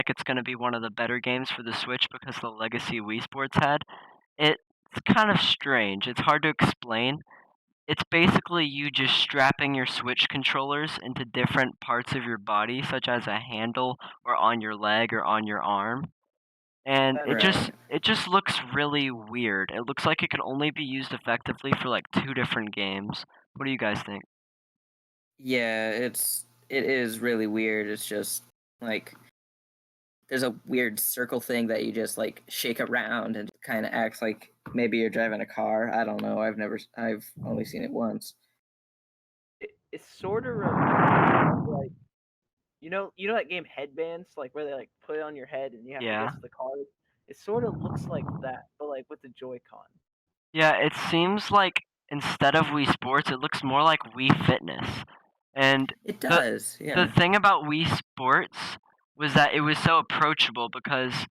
like it's going to be one of the better games for the Switch because the legacy Wii Sports had. It's kind of strange. It's hard to explain. It's basically you just strapping your Switch controllers into different parts of your body, such as a handle or on your leg or on your arm. And That it makes just sense. Right. it just looks really weird. It looks like it could only be used effectively for like two different games. What do you guys think? Yeah, it is really weird. It's just like there's a weird circle thing that you just like shake around and kind of acts like maybe you're driving a car. I don't know. I've only seen it once. It sort of reminds me of like you know that game Headbands, like where they like put it on your head and you have to Yeah. guess the card. It sort of looks like that, but like with the Joy-Con. Yeah, it seems like instead of Wii Sports, it looks more like Wii Fitness. And It the does. the Yeah. thing about Wii Sports was that it was so approachable because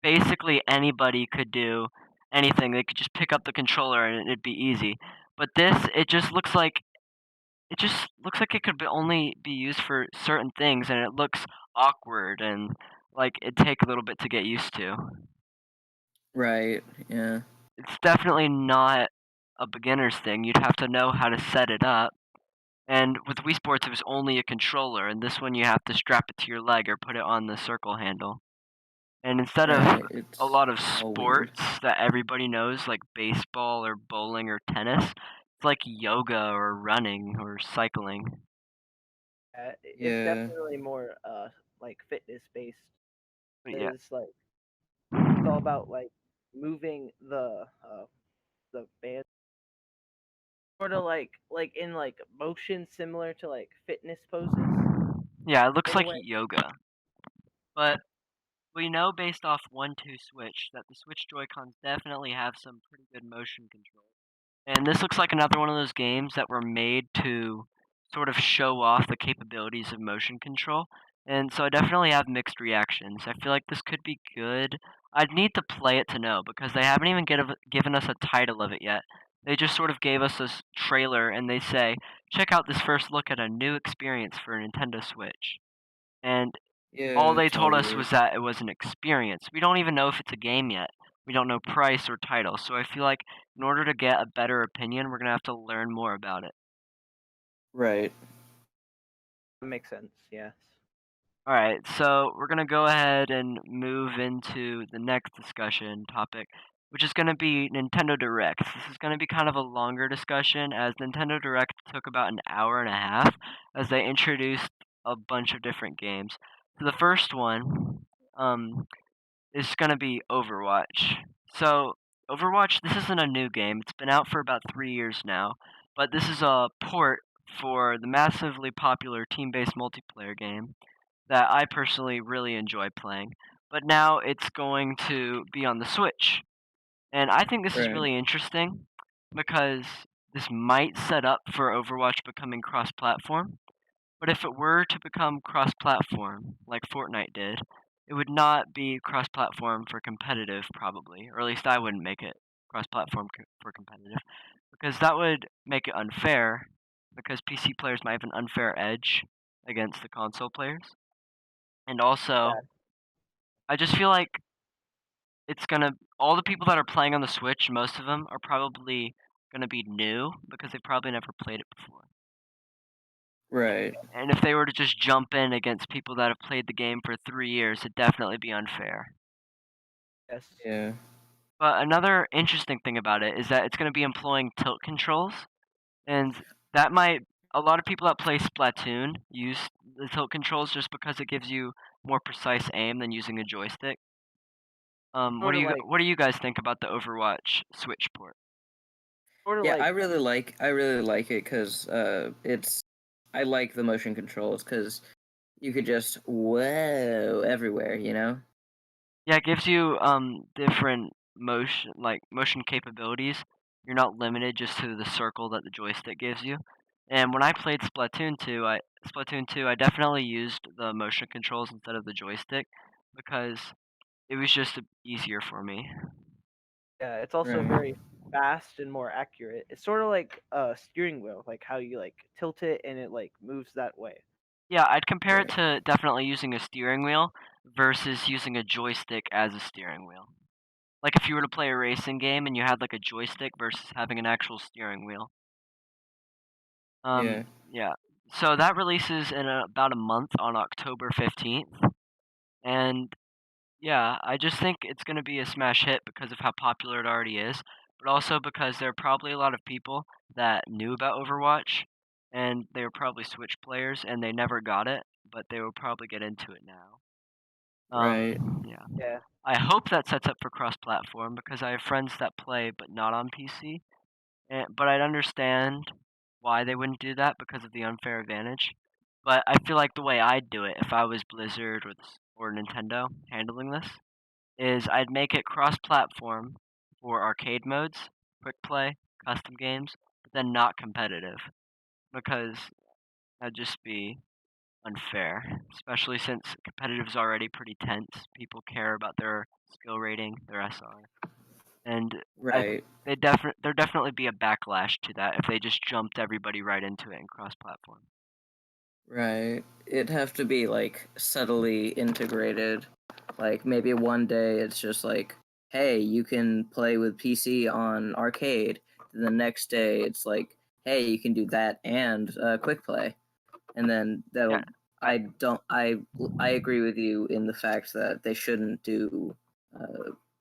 basically anybody could do anything. They could just pick up the controller and it'd be easy. But this, it just looks like it could only be used for certain things, and it looks awkward and like it'd take a little bit to get used to. Right. Yeah. It's definitely not a beginner's thing. You'd have to know how to set it up. And with Wii Sports, it was only a controller, and this one you have to strap it to your leg or put it on the circle handle. And instead of Right. a It's lot of all weird. sports that everybody knows, like baseball or bowling or tennis, it's like yoga or running or cycling. It's Yeah. definitely more like fitness based. But yeah, It's like it's all about like moving the band sort of like in like motion similar to like fitness poses yeah, it looks in a like way. yoga. But we know based off 1-2 Switch that the Switch Joy-Cons definitely have some pretty good motion control. And this looks like another one of those games that were made to sort of show off the capabilities of motion control. And so I definitely have mixed reactions. I feel like this could be good. I'd need to play it to know because they haven't even given us a title of it yet. They just sort of gave us this trailer and they say, check out this first look at a new experience for a Nintendo Switch. And all Yeah. they It's all told us weird. was that it was an experience. We don't even know if it's a game yet. We don't know price or title. So I feel like in order to get a better opinion, we're going to have to learn more about it. Right. That makes sense. Yes. All right, so we're going to go ahead and move into the next discussion topic, which is going to be Nintendo Directs. This is going to be kind of a longer discussion as Nintendo Direct took about an hour and a half as they introduced a bunch of different games. So the first one, is going to be Overwatch. So, Overwatch, this isn't a new game. It's been out for about 3 years now, but this is a port for the massively popular team based multiplayer game that I personally really enjoy playing. But now it's going to be on the Switch. And I think this is Right. really interesting because this might set up for Overwatch becoming cross platform. But if it were to become cross-platform, like Fortnite did, it would not be cross-platform for competitive, probably, or at least I wouldn't make it cross-platform for competitive, because that would make it unfair, because PC players might have an unfair edge against the console players. And also, Yeah. I just feel like it's gonna all the people that are playing on the Switch, most of them are probably gonna be new because they probably never played it before. Right. And if they were to just jump in against people that have played the game for 3 years, it'd definitely be unfair. Yes. Yeah. But another interesting thing about it is that it's going to be employing tilt controls, and that might a lot of people that play Splatoon use the tilt controls just because it gives you more precise aim than using a joystick. Sort of like what do you guys think about the Overwatch Switch port? sort of Yeah. like I really like it because it's I like the motion controls because you could just whoa everywhere. You know. Yeah, it gives you different motion capabilities. You're not limited just to the circle that the joystick gives you. And when I played Splatoon 2, I definitely used the motion controls instead of the joystick because it was just easier for me. yeah, it's also Right. very fast and more accurate. It's sort of like a steering wheel, like how you like tilt it and it like moves that way. Yeah, I'd compare it Right. to definitely using a steering wheel versus using a joystick as a steering wheel. Like if you were to play a racing game and you had like a joystick versus having an actual steering wheel. Yeah. Yeah. So that releases in about a month on October 15th. And yeah, I just think it's going to be a smash hit because of how popular it already is, but also because there are probably a lot of people that knew about Overwatch and they were probably Switch players and they never got it, but they will probably get into it now. Right. Yeah. Yeah. I hope that sets up for cross-platform because I have friends that play but not on PC. But I'd understand why they wouldn't do that because of the unfair advantage. But I feel like the way I'd do it if I was Blizzard or Nintendo handling this is I'd make it cross-platform for arcade modes, quick play, custom games, but then not competitive because that'd just be unfair, especially since competitive is already pretty tense. People care about their skill rating, their SR, and I Right. there'd definitely be a backlash to that if they just jumped everybody right into it in cross-platform. Right. It'd have to be like subtly integrated. Like maybe one day it's just like, hey, you can play with PC on arcade. Then the next day it's like, hey, you can do that and quick play. And then Yeah, that'll. I agree with you in the fact that they shouldn't do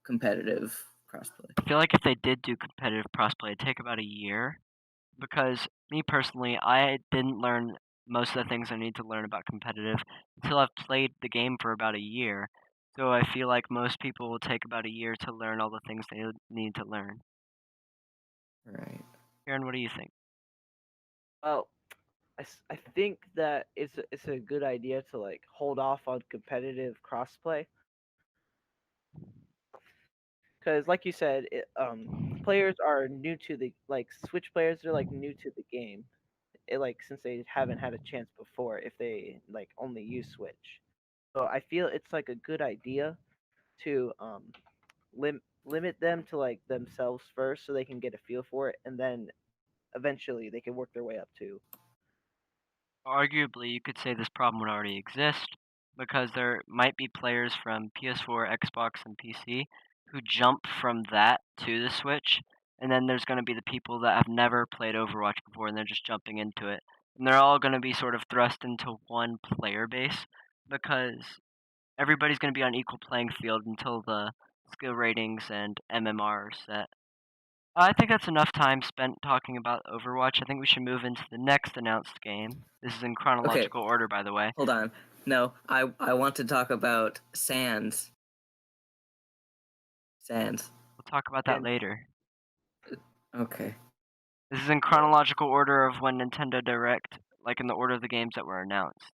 competitive crossplay. I feel like if they did do competitive crossplay, it'd take about a year because me personally, I didn't learn most of the things I need to learn about competitive until I've played the game for about a year. So I feel like most people will take about a year to learn all the things they need to learn. Right. Kieran, what do you think? Well, I think that it's a good idea to like hold off on competitive crossplay because, like you said, players are new to the like Switch players are like new to the game. Like since they haven't had a chance before, if they like only use Switch. So I feel it's like a good idea to limit them to like themselves first, so they can get a feel for it, and then eventually they can work their way up to. Arguably, you could say this problem would already exist because there might be players from PS4, Xbox, and PC who jump from that to the Switch, and then there's going to be the people that have never played Overwatch before and they're just jumping into it. And they're all going to be sort of thrust into one player base because everybody's going to be on equal playing field until the skill ratings and MMR are set. I think that's enough time spent talking about Overwatch. I think we should move into the next announced game. This is in Okay. chronological order, by the way. Hold on. No, I want to talk about Sands. Sands. We'll talk about that And later. Okay. This is in chronological order of when Nintendo Direct, like in the order of the games that were announced.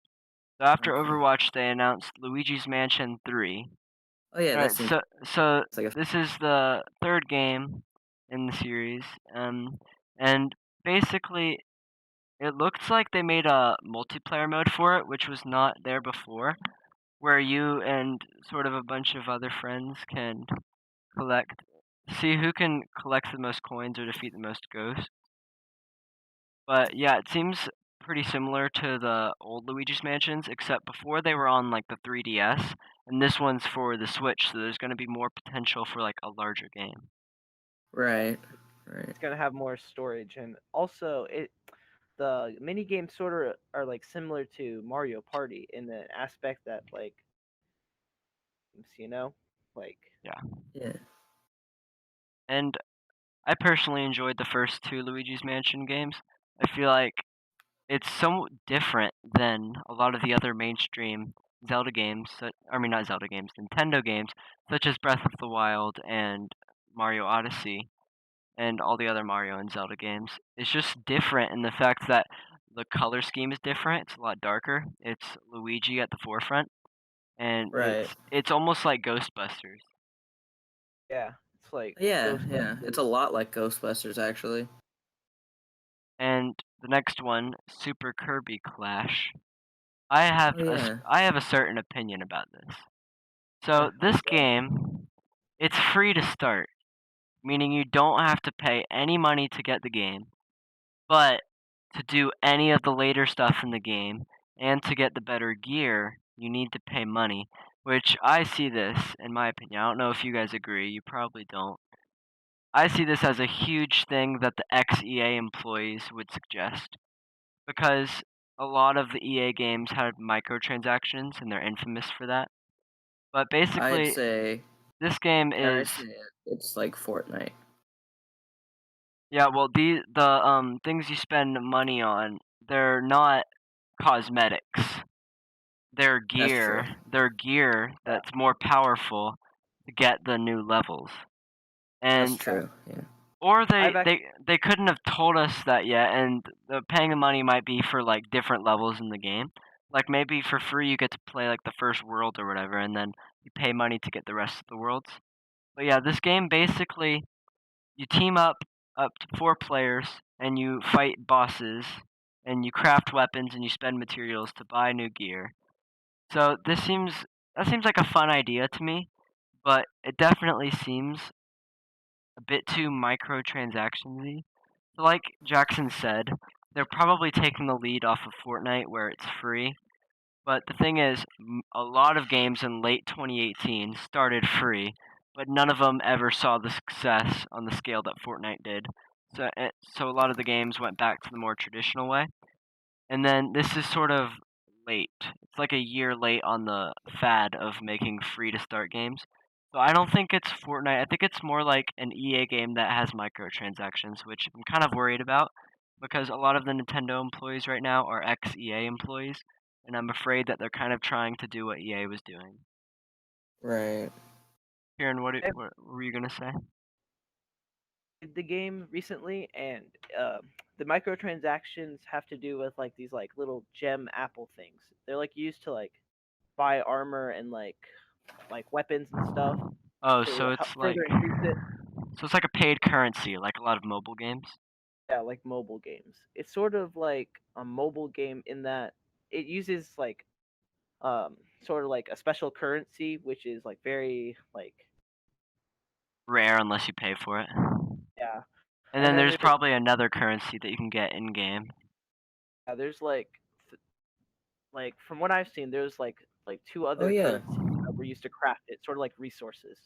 So after Okay. Overwatch, they announced Luigi's Mansion 3. Oh yeah, that Alright, seems so like a. this is the third game in the series, and basically it looks like they made a multiplayer mode for it, which was not there before, where you and sort of a bunch of other friends can collect, see who can collect the most coins or defeat the most ghosts. But yeah, it seems pretty similar to the old Luigi's Mansions, except before they were on like the 3DS, and this one's for the Switch, so there's going to be more potential for like a larger game. Right. Right. it's gonna have more storage, and also the mini games sort of are like similar to Mario Party in the aspect that like you know like Yeah. Yeah. And I personally enjoyed the first two Luigi's Mansion games. I feel like it's somewhat different than a lot of the other mainstream Zelda games, I mean not Zelda games, Nintendo games, such as Breath of the Wild and Mario Odyssey and all the other Mario and Zelda games. It's just different in the fact that the color scheme is different. It's a lot darker. It's Luigi at the forefront, and Right. it's almost like Ghostbusters. yeah, it's like Yeah. Yeah. It's Ghostbusters. a lot like Ghostbusters, actually. And the next one, Super Kirby Clash. Oh yeah. I have a certain opinion about this. So this game, it's free to start, meaning you don't have to pay any money to get the game. But to do any of the later stuff in the game, and to get the better gear, you need to pay money, which I see this, in my opinion. I don't know if you guys agree. You probably don't. I see this as a huge thing that the ex-EA employees would suggest because a lot of the EA games had microtransactions and they're infamous for that. But I'd basically, say this game I'd is say it's like Fortnite. yeah. Well, the things you spend money on, they're not cosmetics. They're That's true. gear. They're gear that's more powerful to get the new levels. That's And true. Yeah. or I've they couldn't have told us that yet, and the paying the money might be for like different levels in the game. Like maybe for free you get to play like the first world or whatever, and then you pay money to get the rest of the worlds. But yeah, this game basically you team up to 4 players and you fight bosses and you craft weapons and you spend materials to buy new gear. So that seems like a fun idea to me, but it definitely seems a bit too microtransactiony. So like Jackson said, they're probably taking the lead off of Fortnite where it's free. But the thing is, a lot of games in late 2018 started free, but none of them ever saw the success on the scale that Fortnite did. So a lot of the games went back to the more traditional way. And then this is sort of late. It's like a year late on the fad of making free to start games. So I don't think it's Fortnite. I think it's more like an EA game that has microtransactions, which I'm kind of worried about because a lot of the Nintendo employees right now are ex-EA employees, and I'm afraid that they're kind of trying to do what EA was doing. Right. Kieran, what were you gonna say? played the game recently, and the microtransactions have to do with like these like little gem apple things. They're like used to like buy armor and like weapons and stuff Oh, to so it's like further increase it. so it's like a paid currency, like a lot of mobile games. Yeah, like mobile games. It's sort of like a mobile game in that it uses like sort of like a special currency, which is like very like Rare unless you pay for it. yeah. And And then then there's there's probably another currency that you can get in game. yeah, there's like from what I've seen, there's like two Oh other yeah. currencies that were used to craft it, sort of like resources.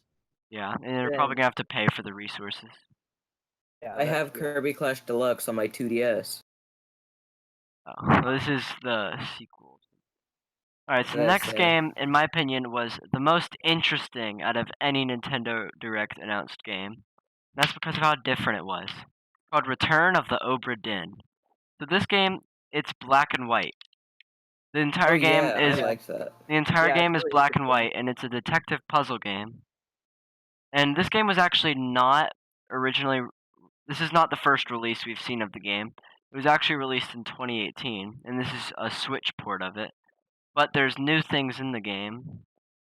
Yeah, and you're probably Then gonna have to pay for the resources. yeah, I that have too. Kirby Clash Deluxe on my 2DS. Oh, well, this is the sequel. Alright, so the Yes. next game, in my opinion, was the most interesting out of any Nintendo Direct announced game. And that's because of how different it was. Called Return of the Obra Dinn. So this game, it's black and white. The Oh entire game yeah, I is like that. the entire Yeah, it's game is really black and interesting. white, and it's a detective puzzle game. And this game was actually not originally. This is not the first release we've seen of the game. It was actually released in 2018, and this is a Switch port of it. But there's new things in the game,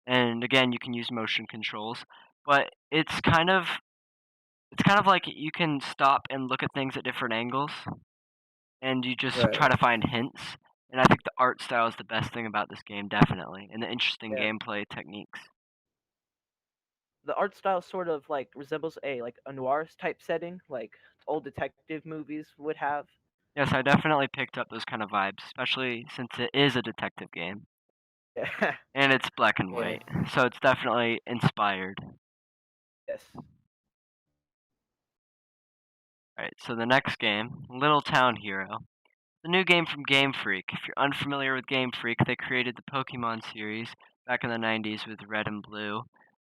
and again, you can use motion controls. But it's kind of like you can stop and look at things at different angles, and you just try Right. to find hints. And I think the art style is the best thing about this game, definitely, and the interesting Yeah, gameplay techniques. the art style sort of like resembles a noir type setting, like old detective movies would have. Yes, I definitely picked up those kind of vibes, especially since it is a detective game. Yeah. And it's black and Yeah. white, so it's definitely inspired. Yes. Alright, so the next game, Little Town Hero. The new game from Game Freak. If you're unfamiliar with Game Freak, they created the Pokemon series back in the 90s with Red and Blue.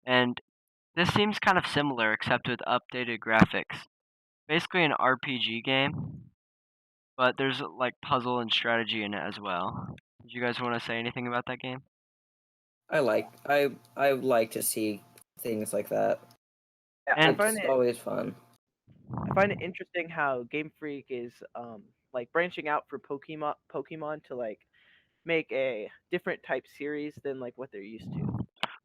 And this seems kind of similar, except with updated graphics. Basically an RPG game, but there's like puzzle and strategy in it as well. Did you guys want to say anything about that game? I like to see things like that. Yeah, And It's always fun. I find it interesting how Game Freak is like branching out for Pokemon to like make a different type series than like what they're used to.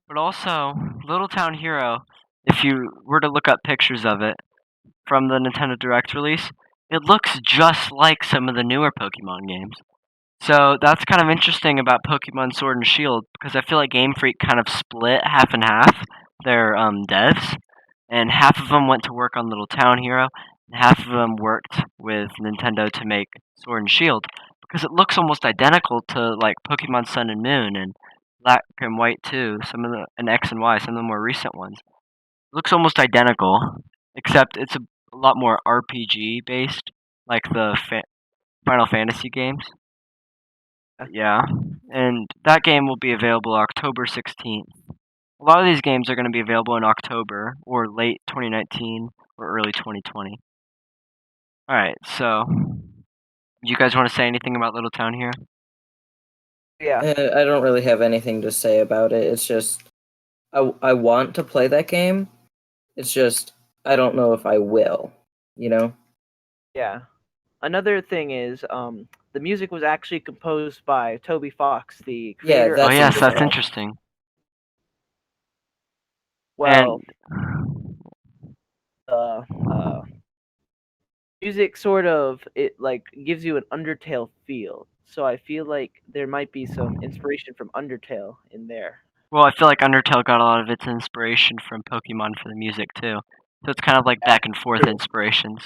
but also, Little Town Hero, if you were to look up pictures of it from the Nintendo Direct release, it looks just like some of the newer Pokemon games. So that's kind of interesting about Pokemon Sword and Shield because I feel like Game Freak kind of split half and half their devs, and half of them went to work on Little Town Hero, and half of them worked with Nintendo to make Sword and Shield because it looks almost identical to like Pokemon Sun and Moon and Black and White too. And X and Y, some of the more recent ones. It looks almost identical, except it's a lot more RPG based, like the Final Fantasy games. Yeah, and that game will be available October 16th. A lot of these games are going to be available in October or late 2019 or early 2020. All right, so you guys want to say anything about Little Town here? Yeah. I don't really have anything to say about it. It's just I want to play that game. It's just I don't know if I will. You know? Yeah. Another thing is, the music was actually composed by Toby Fox, the Yeah, creator Oh that's of yes, that's interesting. interesting. well, And music sort of it like gives you an Undertale feel. So I feel like there might be some inspiration from Undertale in there. well, I feel like Undertale got a lot of its inspiration from Pokemon for the music too. So it's kind of like back and forth True. inspirations.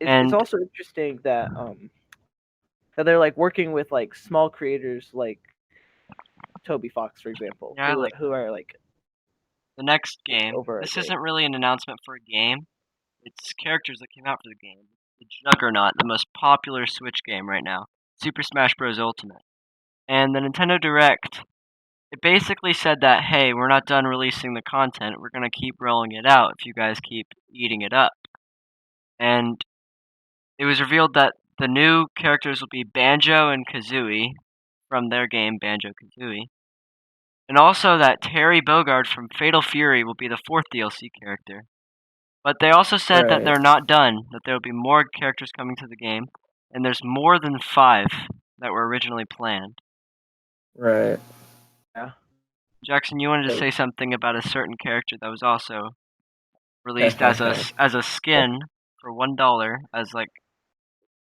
It's And also interesting that they're like working with like small creators like Toby Fox, for example, yeah, like who are like the next game. over This big. isn't really an announcement for a game. It's characters that came out for the game. The Juggernaut, the most popular Switch game right now. Super Smash Bros. Ultimate. And the Nintendo Direct, it basically said that, hey, we're not done releasing the content. We're going to keep rolling it out if you guys keep eating it up. And it was revealed that the new characters will be Banjo and Kazooie from their game Banjo Kazooie. And also that Terry Bogard from Fatal Fury will be the fourth DLC character. But they also said that Right. they're not done, that there will be more characters coming to the game, and there's more than 5 that were originally planned. Right. Yeah. Jackson, you wanted to say something about a certain character that was also released as a skin for $1 as like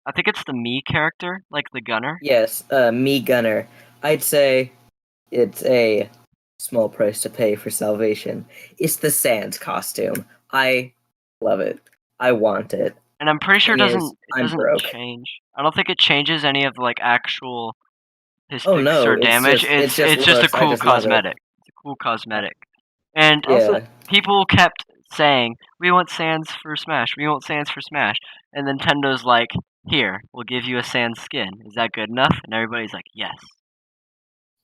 I think it's the Mii character, like the gunner. Yes, me Gunner. I'd say it's a small price to pay for salvation. It's the Sans costume. I love it. I want it. And I'm pretty sure Thing is, it I'm doesn't broke. change. I don't think it changes any of like actual his Oh picks no, or damage. it's just It's just a looks. I cool just love it. cosmetic. It's a cool cosmetic. And Also, Yeah. people kept saying, "We want Sans for Smash. We want Sans for Smash." And Nintendo's like, "Here, we'll give you a Sans skin. Is that good enough?" And everybody's like, "Yes."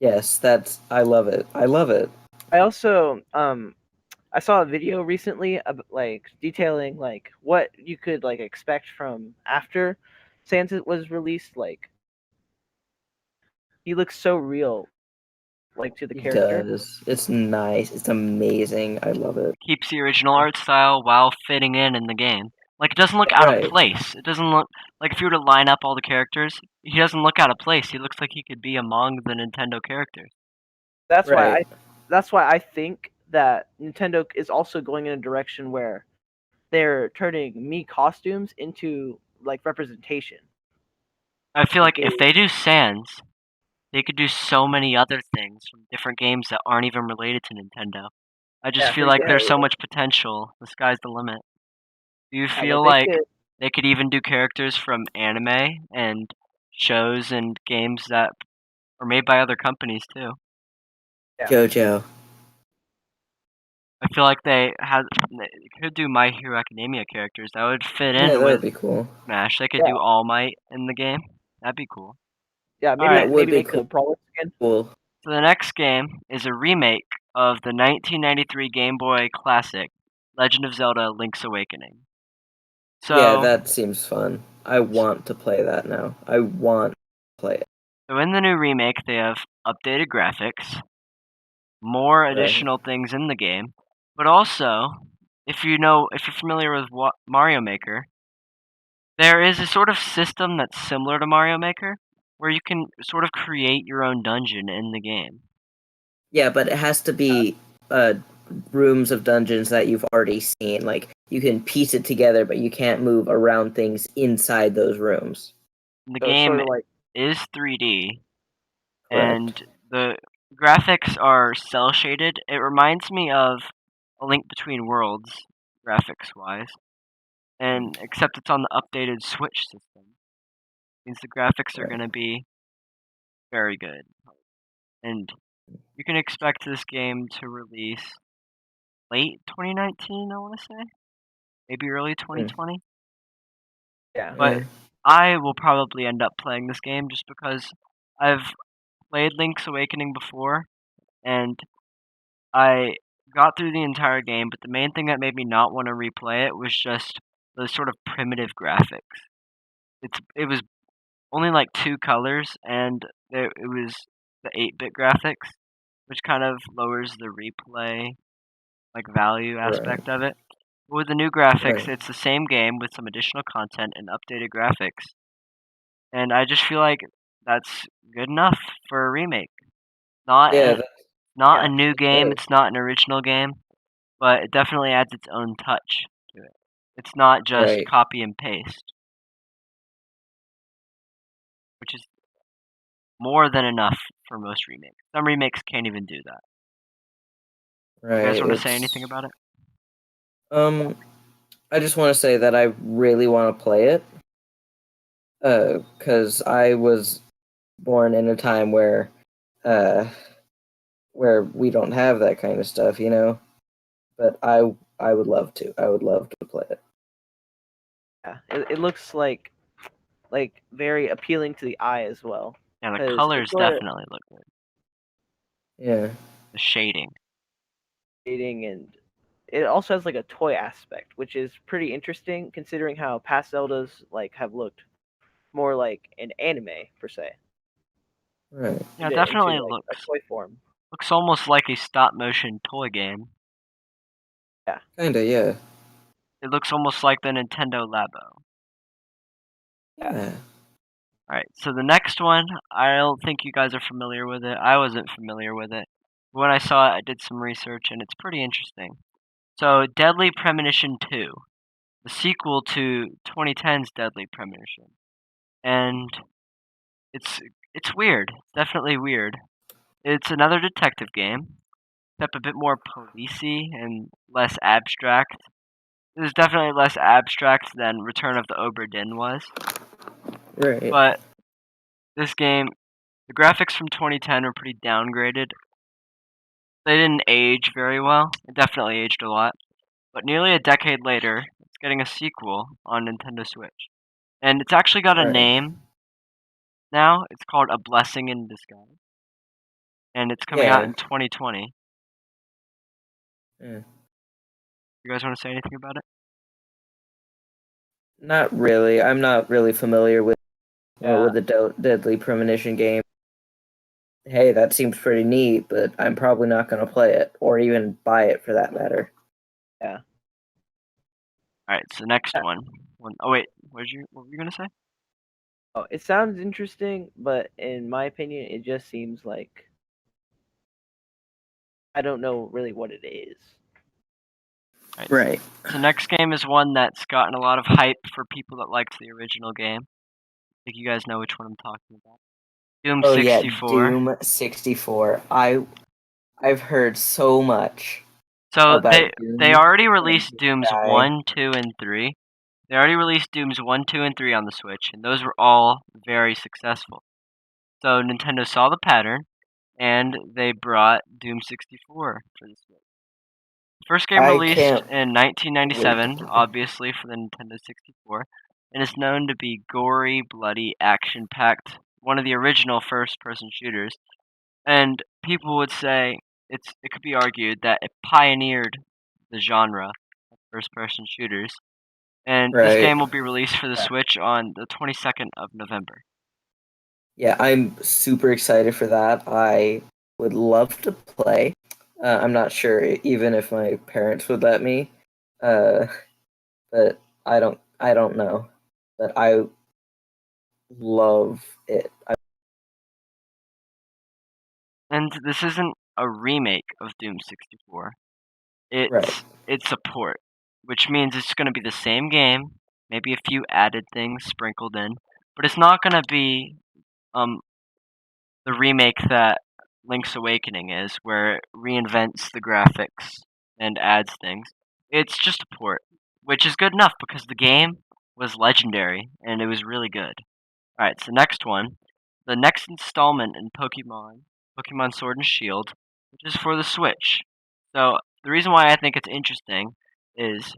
Yes, that's I love it. I love it. I also I saw a video recently like detailing like what you could like expect from after Santa was released. Like he looks so real, like to the It character. does. It's nice. It's amazing. I love it. Keeps the original art style while fitting in the game. Like it doesn't look out of Right. place. It doesn't look like if you were to line up all the characters, he doesn't look out of place. He looks like he could be among the Nintendo characters. That's why Right. I think that Nintendo is also going in a direction where they're turning Mii costumes into like representation. I feel like if They- they do Sans, they could do so many other things from different games that aren't even related to Nintendo. I just Yeah, feel for like there's so example, much potential. The sky's the limit. Do you yeah, feel they like could. they could even do characters from anime and shows and games that are made by other companies too? Yeah. JoJo. I feel like they could do My Hero Academia characters that would fit Yeah, in that would with be cool. Smash. They could Yeah. do All Might in the game. That'd be cool. Yeah, All right. That would maybe be make cool. the Prolix again. Cool. So the next game is a remake of the 1993 Game Boy Classic, Legend of Zelda: Link's Awakening. Yeah, So, that seems fun. I want to play that now. I want to play it. so in the new remake, they have updated graphics, more Right. additional things in the game, but also, if you're familiar with Mario Maker, there is a sort of system that's similar to Mario Maker, where you can sort of create your own dungeon in the game. Yeah, but it has to be rooms of dungeons that you've already seen. Like you can piece it together, but you can't move around things inside those rooms. The So it's game sort of like is 3D, and Correct. the graphics are cell shaded. It reminds me of A Link Between Worlds, graphics wise, and except it's on the updated Switch system. Means the graphics are Right. going to be very good. And you can expect this game to release late 2019, I want to say. Maybe early 2020. Yeah. But I will probably end up playing this game just because I've played Link's Awakening before, and I got through the entire game, but the main thing that made me not want to replay it was just those sort of primitive graphics. It was only like 2 colors, and it was the 8-bit graphics, which kind of lowers the replay like value aspect of it. But with the new graphics, Right. it's the same game with some additional content and updated graphics. And I just feel like that's good enough for a remake. Not Yeah, a, not a Yeah, new game, does. it's not an original game, but it definitely adds its own touch to it. It's not just Right. copy and paste, which is more than enough for most remakes. Some remakes can't even do that. You Right. guys want to say anything about it? I just want to say that I really want to play it. Because I was born in a time where we don't have that kind of stuff, you know. But I would love to. I would love to play it. Yeah. It looks like very appealing to the eye as well. Yeah, the 'Cause colors it's sorta definitely look good. Yeah. The shading. shading, and it also has like a toy aspect, which is pretty interesting considering how past Zeldas like have looked more like an anime per se. Right. Yeah, it Into definitely like a toy form. looks almost like a stop motion toy game. Yeah. Kinda. Yeah. It looks almost like the Nintendo Labo. Yeah. Alright, so the next one, I don't think you guys are familiar with it. I wasn't familiar with it. When I saw it, I did some research, and it's pretty interesting. So, Deadly Premonition 2, the sequel to 2010's Deadly Premonition. And it's it's weird. It's definitely weird. It's another detective game, except a bit more policey and less abstract. It was definitely less abstract than Return of the Obra Dinn was. Right. But this game, the graphics from 2010 were pretty downgraded. They didn't age very well. It definitely aged a lot. But nearly a decade later, it's getting a sequel on Nintendo Switch. And it's actually got a Right. name now. It's called A Blessing in Disguise. And it's coming out Yeah. in 2020. Yeah. You guys want to say anything about it? Not really. I'm not really familiar with Yeah. with the Deadly Premonition game. Hey, that seems pretty neat, but I'm probably not going to play it or even buy it for that matter. Yeah. Alright, so next one. Oh wait, what were you gonna say? Oh, it sounds interesting, but in my opinion, it just seems like I don't know really what it is. Alright, Right. so next game is one that's gotten a lot of hype for people that liked the original game. I think you guys know which one I'm talking about. Doom Oh yeah, 64. Doom 64. I've heard so much So about they Doom. already and released this Dooms guy. 1, 2, and 3. They already released Dooms 1, 2, and 3 on the Switch, and those were all very successful. So Nintendo saw the pattern, and they brought Doom 64 for the Switch. First game I released can't in wait to 1997, play. obviously for the Nintendo 64, and is known to be gory, bloody, action-packed, one of the original first-person shooters. And people would say it could be argued that it pioneered the genre of first-person shooters. And this Right. game will be released for the Switch on the 22nd of November. Yeah, I'm super excited for that. I would love to play. I'm not sure even if my parents would let me. But I don't know. But I love it. And this isn't a remake of Doom 64. Right. It's a port, which means it's going to be the same game, maybe a few added things sprinkled in, but it's not going to be um the remake that Link's Awakening is, where it reinvents the graphics and adds things. It's just a port, which is good enough because the game was legendary and it was really good. Alright, so next one. The next installment in Pokemon Sword and Shield, which is for the Switch. So the reason why I think it's interesting is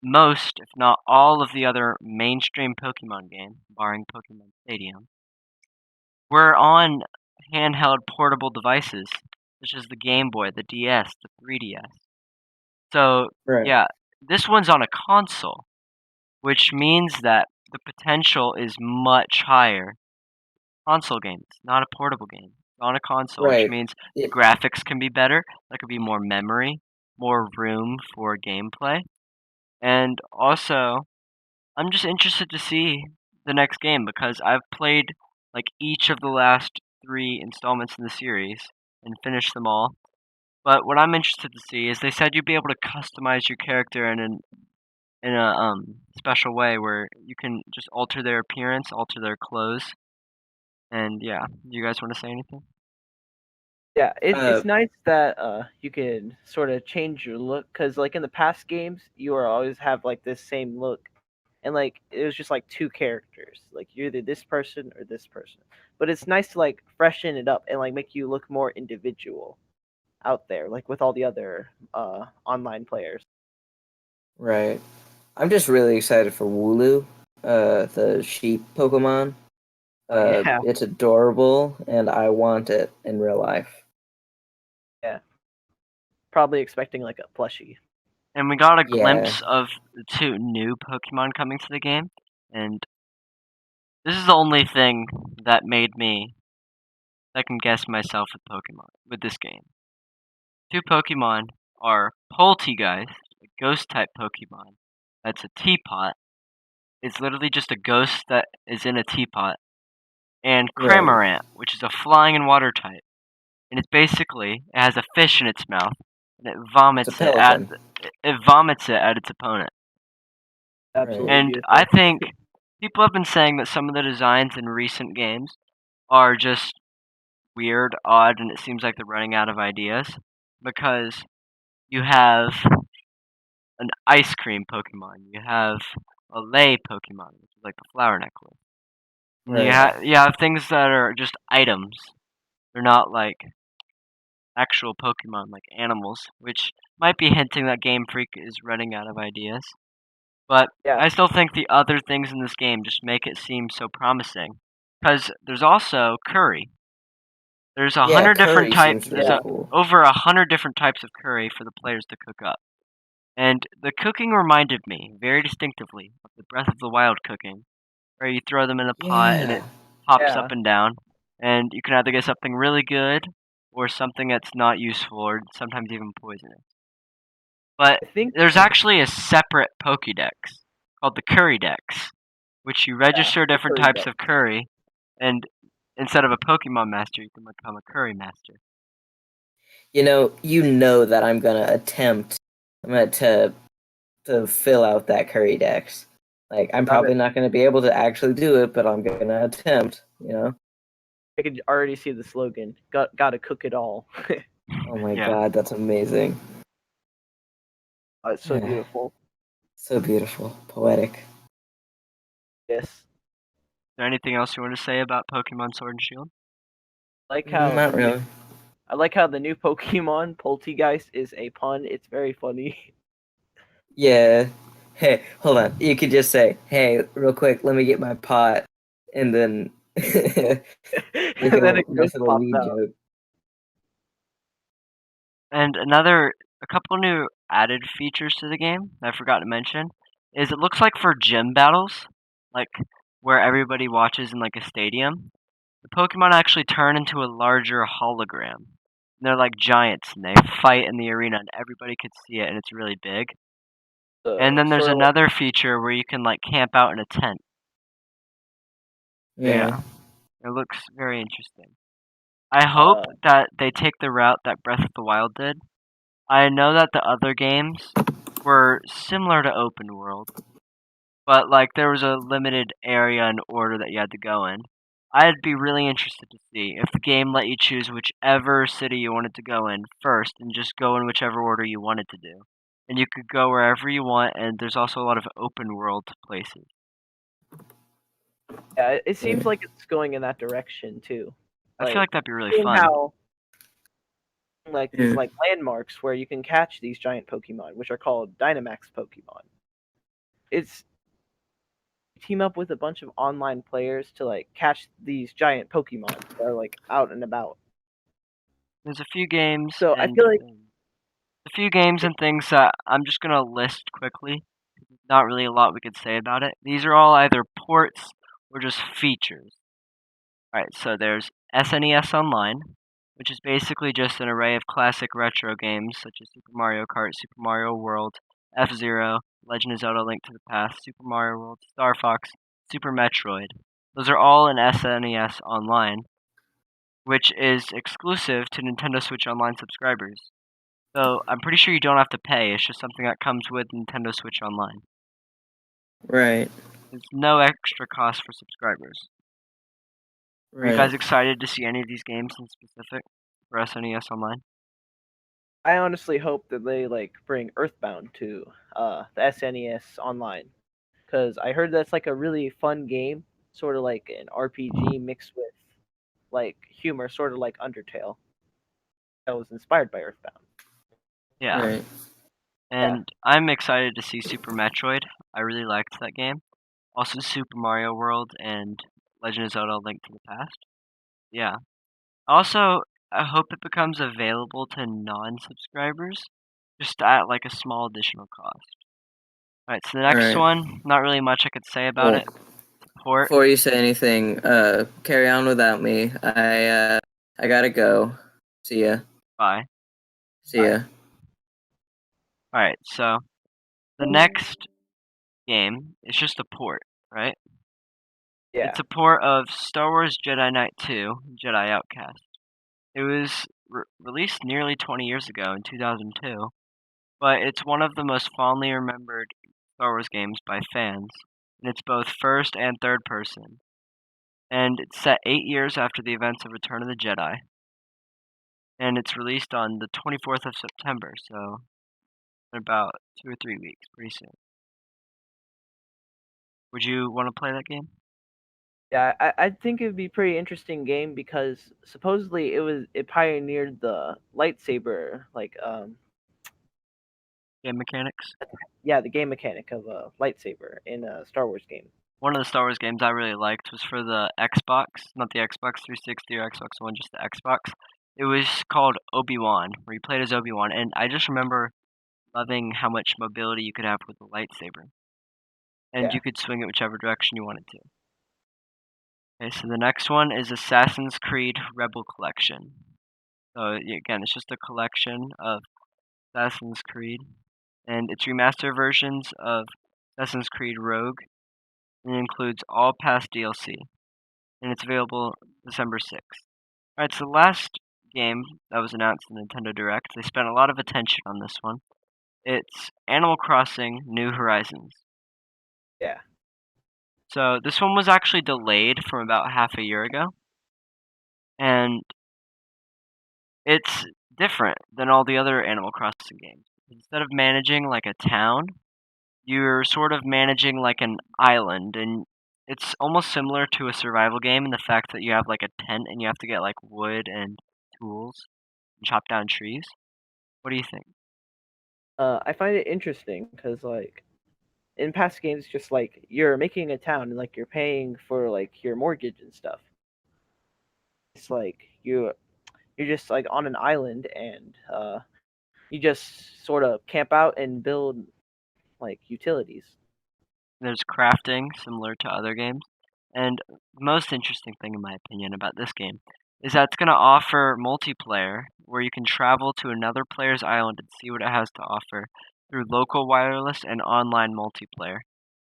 most, if not all, of the other mainstream Pokemon games, barring Pokemon Stadium, were on handheld portable devices, such as the Game Boy, the DS, the 3DS. So, Right. yeah, this one's on a console, which means that the potential is much higher. Console games, not a portable game. It's on a console, which Right. means the graphics can be better, there could be more memory, more room for gameplay, and also I'm just interested to see the next game because I've played like each of the last 3 installments in the series and finished them all. But what I'm interested to see is they said you'd be able to customize your character in a special way where you can just alter their appearance, alter their clothes, and yeah. You guys want to say anything? Yeah, it's Uh, nice that you can sort of change your look because like in the past games you are always have like this same look, and like it was just like two characters, like you're either this person or this person. But it's nice to like freshen it up and like make you look more individual out there, like with all the other online players. right. I'm just really excited for Wooloo, the sheep Pokemon. Yeah, It's adorable, and I want it in real life. yeah. Probably expecting like a plushie. And we got a Yeah. glimpse of the 2 new Pokemon coming to the game, and this is the only thing that made me second guess myself with this game. 2 Pokemon are Poltegeist, a ghost type Pokemon. That's a teapot. It's literally just a ghost that is in a teapot. And Right. Cramorant, which is a flying and water type. And it has a fish in its mouth, and It's a pelican. it vomits it at its opponent. Absolutely Right. And beautiful. I think people have been saying that some of the designs in recent games are just weird, odd, and it seems like they're running out of ideas because you have an ice cream Pokemon, you have a lei Pokemon, which is like the flower necklace. And Right. you have things that are just items. They're not like actual Pokemon, like animals, which might be hinting that Game Freak is running out of ideas. But Yeah, I still think the other things in this game just make it seem so promising. Because there's also curry. There's Yeah, curry seems there's really yeah. cool. over 100 different types of curry for the players to cook up. And the cooking reminded me very distinctively of the Breath of the Wild cooking, where you throw them in a pot and it Yeah. pops up Yeah. and down, and you can either get something really good or something that's not useful or sometimes even poisonous. But I think there's actually a separate Pokédex called the Curry Dex, which you yeah, register the different curry types deck. of curry, and instead of a Pokemon master, you can become a curry master. You know that I'm gonna to fill out that curry dex. Like, I'm Got probably it. not gonna be able to actually do it, but I'm gonna attempt. I could already see the slogan. Gotta cook it all. Oh my Yeah. god, that's amazing. It's so beautiful. So beautiful. Poetic. Yes. Is there anything else you want to say about Pokemon Sword and Shield? Like how Not really. I like how the new Pokemon Poltegeist is a pun. It's very funny. Yeah. Hey, hold on. You could just say, "Hey, real quick, let me get my pot," and then make And a then a nice ghost little pops lead out. joke. And a couple new added features to the game that I forgot to mention is it looks like for gym battles, like where everybody watches in like a stadium, the Pokemon actually turn into a larger hologram. They're like giants and they fight in the arena and everybody could see it and it's really big. And then there's Sort of. another feature where you can like camp out in a tent. Yeah. It looks very interesting. I hope Uh, that they take the route that Breath of the Wild did. I know that the other games were similar to open world, but like there was a limited area and order that you had to go in. I'd be really interested to see if the game let you choose whichever city you wanted to go in first and just go in whichever order you wanted to do. And you could go wherever you want, and there's also a lot of open world places. Yeah, it seems Yeah. like it's going in that direction too. I feel like that'd be really seeing fun. how these Yeah. landmarks where you can catch these giant Pokemon, which are called Dynamax Pokemon. It's team up with a bunch of online players to catch these giant Pokemon that are out and about. There's a few games So I and feel like things that I'm just gonna list quickly. Not really a lot we could say about it. These are all either ports or just features. Alright, so there's SNES Online, which is basically just an array of classic retro games such as Super Mario Kart, Super Mario World, F-Zero, Legend of Zelda: Link to the Past, Super Mario World, Star Fox, Super Metroid. Those are all in SNES Online, which is exclusive to Nintendo Switch Online subscribers. So I'm pretty sure you don't have to pay. It's just something that comes with Nintendo Switch Online. Right. There's no extra cost for subscribers. Are you guys excited to see any of these games in specific for SNES Online? I honestly hope that they bring Earthbound to the SNES Online, because I heard that's a really fun game, sort of like an RPG mixed with humor, sort of like Undertale. That was inspired by Earthbound. Yeah. Right. And I'm excited to see Super Metroid. I really liked that game. Also Super Mario World and Legend of Zelda: Link to the Past. Yeah. Also, I hope it becomes available to non-subscribers, just at a small additional cost. Alright, so the next Alright. one, not really much I could say about Well, it. Port. before you say anything, carry on without me. I gotta go. See ya. Bye. See ya. Alright, so the next game is just a port, right? Yeah. It's a port of Star Wars Jedi Knight 2, Jedi Outcast. It was released nearly 20 years ago in 2002, but it's one of the most fondly remembered Star Wars games by fans, and it's both first and third person. And it's set 8 years after the events of Return of the Jedi. And it's released on the 24th of September, so in about 2 or 3 weeks, pretty soon. Would you want to play that game? Yeah, I think it would be a pretty interesting game because supposedly it pioneered the lightsaber Game mechanics? the game mechanic of a lightsaber in a Star Wars game. One of the Star Wars games I really liked was for the Xbox, not the Xbox 360 or Xbox One, just the Xbox. It was called Obi-Wan, where you played as Obi-Wan, and I just remember loving how much mobility you could have with the lightsaber. And Yeah. you could swing it whichever direction you wanted to. Okay, so the next one is Assassin's Creed Rebel Collection. So again, it's just a collection of Assassin's Creed, and it's remastered versions of Assassin's Creed Rogue, and it includes all past DLC, and it's available December 6th. Alright, so the last game that was announced in Nintendo Direct, they spent a lot of attention on this one. It's Animal Crossing New Horizons. Yeah. So this one was actually delayed from about half a year ago, and it's different than all the other Animal Crossing games. Instead of managing like a town, you're sort of managing like an island, and it's almost similar to a survival game in the fact that you have like a tent and you have to get like wood and tools and chop down trees. What do you think? I find it interesting because in past games, just you're making a town and you're paying for your mortgage and stuff. It's you're just on an island and you just sort of camp out and build utilities. There's crafting, similar to other games. And the most interesting thing, in my opinion, about this game is that it's going to offer multiplayer where you can travel to another player's island and see what it has to offer through local wireless and online multiplayer.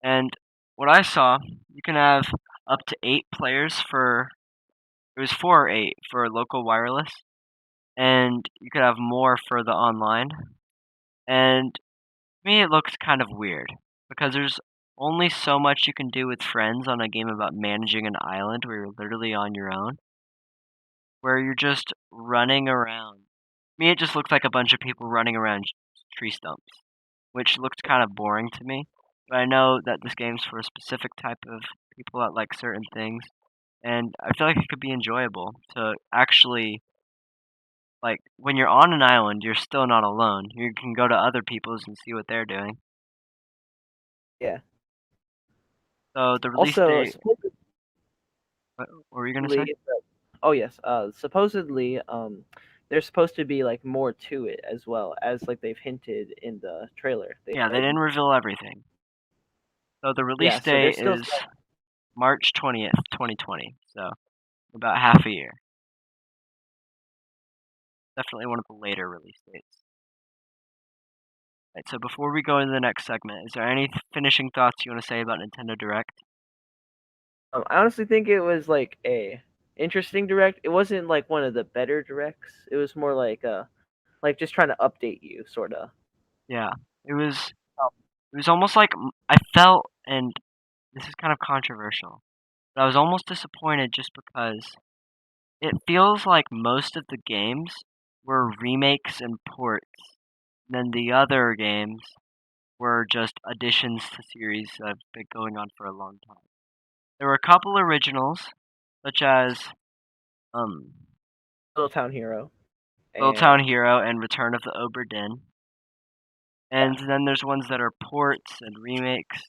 And what I saw, you can have up to 8 players it was 4 or 8 for local wireless, and you could have more for the online. And to me, it looks kind of weird because there's only so much you can do with friends on a game about managing an island where you're literally on your own, where you're just running around. To me, it just looks like a bunch of people running around tree stumps, which looks kind of boring to me. But I know that this game's for a specific type of people that like certain things, and I feel like it could be enjoyable to actually like when you're on an island, you're still not alone. You can go to other people's and see what they're doing. Yeah. So the release Also, date. What were you gonna say? oh yes, supposedly, there's supposed to be like more to it as well as like they've hinted in the trailer. They Yeah, they said, didn't reveal everything. So the release yeah, so date there's still is March 20th, 2020. So about half a year. Definitely one of the later release dates. Right, so before we go into the next segment, is there any finishing thoughts you want to say about Nintendo Direct? I honestly think it was like a interesting direct. It wasn't like one of the better directs. It was more like just trying to update you, sort of. Yeah, it was. Oh. It was almost like I felt, and this is kind of controversial, but I was almost disappointed just because it feels like most of the games were remakes and ports. And then the other games were just additions to series that have been going on for a long time. There were a couple originals, such as um, Little Town Hero. Little Town And Hero and Return of the Obra Dinn. And then there's ones that are ports and remakes.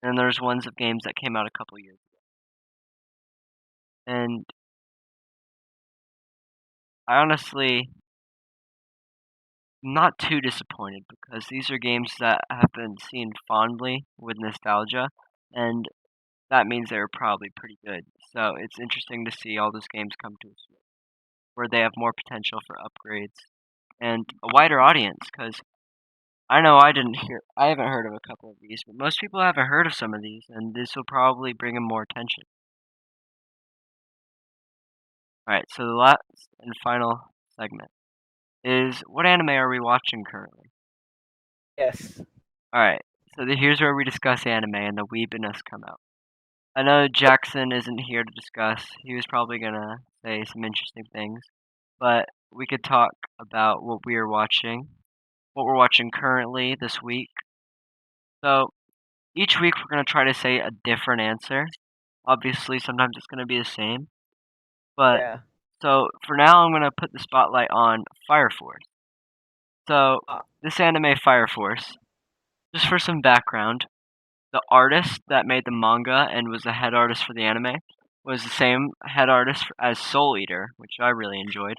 And there's ones of games that came out a couple years ago. And I honestly am not too disappointed because these are games that have been seen fondly with nostalgia, and that means they're probably pretty good. So it's interesting to see all those games come to a Switch, where they have more potential for upgrades and a wider audience. Because I know I haven't heard of a couple of these, but most people haven't heard of some of these, and this will probably bring them more attention. Alright, so the last and final segment is what anime are we watching currently? yes, Alright, so here's where we discuss anime and the weeb in us come out. I know Jackson isn't here to discuss. He was probably gonna say some interesting things, but we could talk about what we're watching currently this week. So each week we're gonna try to say a different answer. Obviously, sometimes it's gonna be the same, but yeah. so for now I'm gonna put the spotlight on Fire Force. So this anime Fire Force, just for some background, the artist that made the manga and was the head artist for the anime was the same head artist as Soul Eater, which I really enjoyed.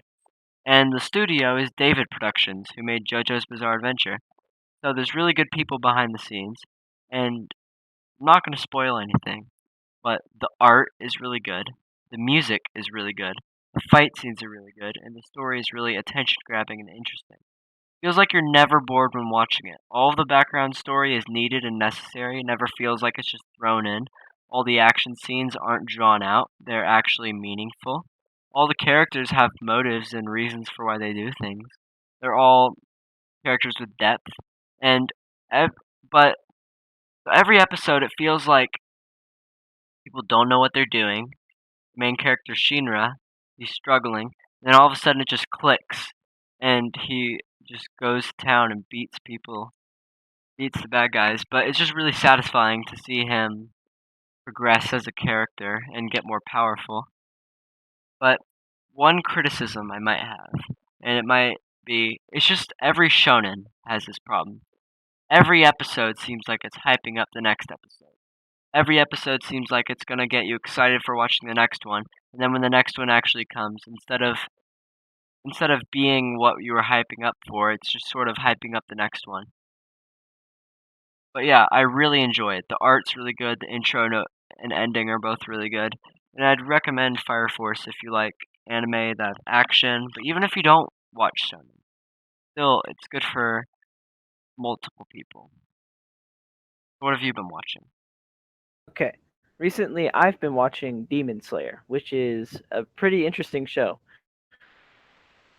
And the studio is David Productions, who made JoJo's Bizarre Adventure. So there's really good people behind the scenes. And I'm not going to spoil anything, but the art is really good. The music is really good. The fight scenes are really good. And the story is really attention grabbing and interesting. Feels like you're never bored when watching it. All of the background story is needed and necessary. It never feels like it's just thrown in. All the action scenes aren't drawn out. They're actually meaningful. All the characters have motives and reasons for why they do things. They're all characters with depth. And but every episode it feels like people don't know what they're doing. The main character Shinra, he's struggling. And then all of a sudden it just clicks and he just goes to town and beats the bad guys, but it's just really satisfying to see him progress as a character and get more powerful. But one criticism I might have, and it might be, it's just every shonen has this problem. Every episode seems like it's hyping up the next episode. Every episode seems like it's gonna get you excited for watching the next one, and then when the next one actually comes, instead of being what you were hyping up for, it's just sort of hyping up the next one. But yeah, I really enjoy it. The art's really good. The intro and ending are both really good. And I'd recommend Fire Force if you like anime that have action. But even if you don't watch shonen, still it's good for multiple people. What have you been watching? Okay. Recently, I've been watching Demon Slayer, which is a pretty interesting show.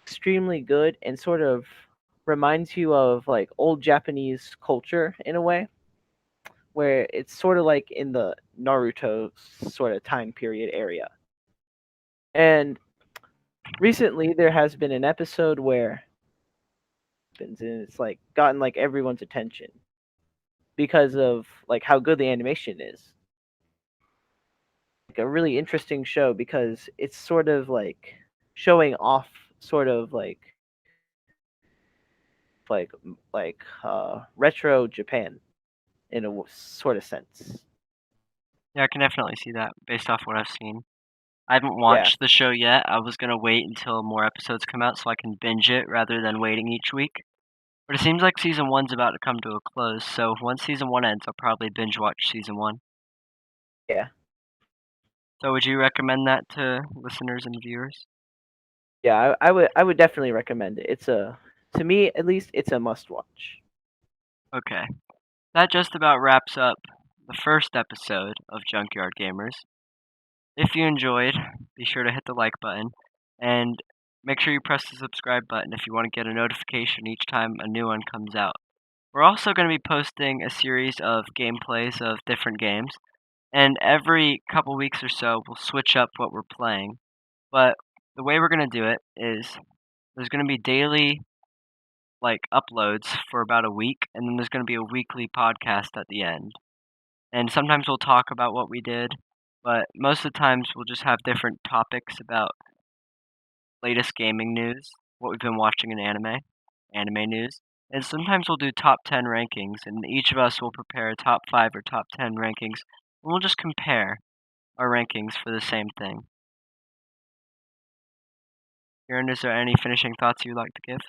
Extremely good and sort of reminds you of like old Japanese culture in a way, where it's sort of like in the Naruto sort of time period area. And recently, there has been an episode where and it's like gotten like everyone's attention because of like how good the animation is. like a really interesting show because it's sort of like showing off sort of like retro Japan in a sort of sense. Yeah, I can definitely see that based off what I've seen. I haven't Yeah. watched the show yet. I was gonna wait until more episodes come out so I can binge it rather than waiting each week. But it seems like season one's about to come to a close, so once season one ends, I'll probably binge watch season one. Yeah. So would you recommend that to listeners and viewers? Yeah, I would definitely recommend it. To me at least it's a must watch. Okay. That just about wraps up the first episode of Junkyard Gamers. If you enjoyed, be sure to hit the like button and make sure you press the subscribe button if you want to get a notification each time a new one comes out. We're also going to be posting a series of gameplays of different games, and every couple weeks or so we'll switch up what we're playing. But the way we're going to do it is there's going to be daily uploads for about a week, and then there's going to be a weekly podcast at the end. And sometimes we'll talk about what we did, but most of the times we'll just have different topics about latest gaming news, what we've been watching in anime news. And sometimes we'll do top 10 rankings, and each of us will prepare a top 5 or top 10 rankings, and we'll just compare our rankings for the same thing. Kierin, is there any finishing thoughts you'd like to give?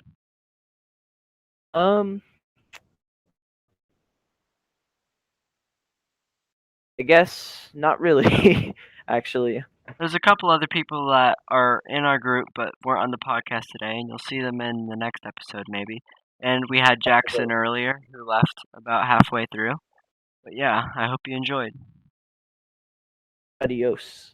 I guess not really, actually. There's a couple other people that are in our group but weren't on the podcast today, and you'll see them in the next episode maybe. And we had Jackson earlier, who left about halfway through. But yeah, I hope you enjoyed. Adios.